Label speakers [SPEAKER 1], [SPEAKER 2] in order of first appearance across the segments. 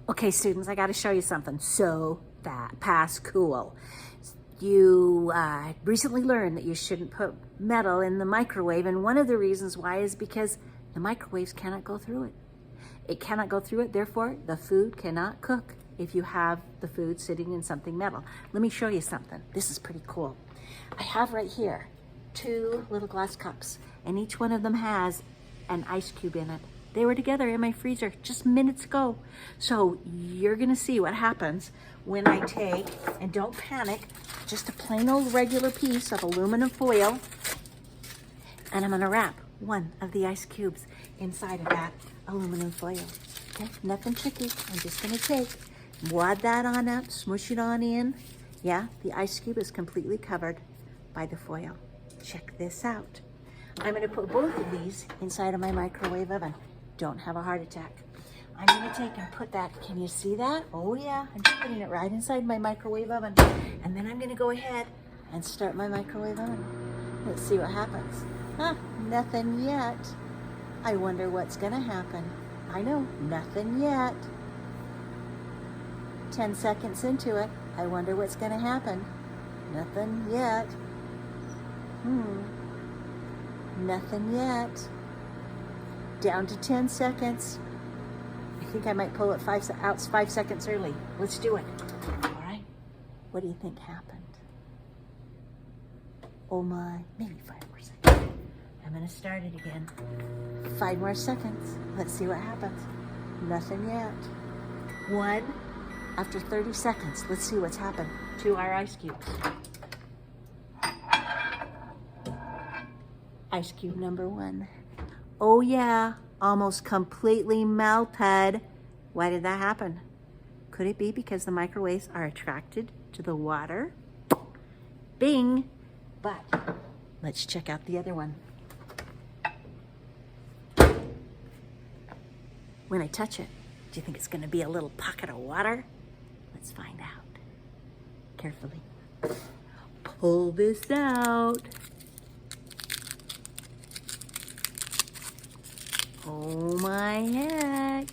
[SPEAKER 1] Okay, students, I got to show you something so past cool. You recently learned that you shouldn't put metal in the microwave, and one of the reasons why is because the microwaves cannot go through it. It cannot go through it, therefore the food cannot cook if you have the food sitting in something metal. Let me show you something. This is pretty cool. I have right here 2 little glass cups, and each one of them has an ice cube in it. They were together in my freezer just minutes ago. So you're gonna see what happens when I take, and don't panic, just a plain old regular piece of aluminum foil, and I'm gonna wrap one of the ice cubes inside of that aluminum foil. Okay, nothing tricky. I'm just gonna take, wad that on up, smush it on in. Yeah, the ice cube is completely covered by the foil. Check this out. I'm gonna put both of these inside of my microwave oven. Don't have a heart attack. I'm gonna take and put that, can you see that? Oh yeah, I'm just putting it right inside my microwave oven. And then I'm gonna go ahead and start my microwave oven. Let's see what happens. Nothing yet. I wonder what's gonna happen. I know, nothing yet. 10 seconds into it, I wonder what's gonna happen. Nothing yet. Nothing yet. Down to 10 seconds. I think I might pull it 5 seconds early. Let's do it. All right. What do you think happened? Oh my, maybe 5 more seconds. I'm gonna start it again. 5 more seconds. Let's see what happens. Nothing yet. 1. After 30 seconds, let's see what's happened to our ice cubes. Ice cube number 1. Oh yeah, almost completely melted. Why did that happen? Could it be because the microwaves are attracted to the water? Bing! But let's check out the other one. When I touch it, do you think it's gonna be a little pocket of water? Let's find out. Carefully. Pull this out. Oh my heck.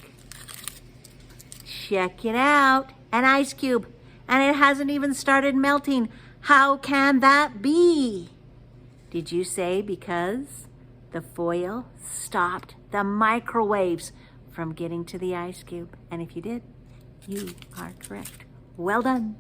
[SPEAKER 1] Check it out. An ice cube. And it hasn't even started melting. How can that be? Did you say because the foil stopped the microwaves from getting to the ice cube? And if you did, you are correct. Well done.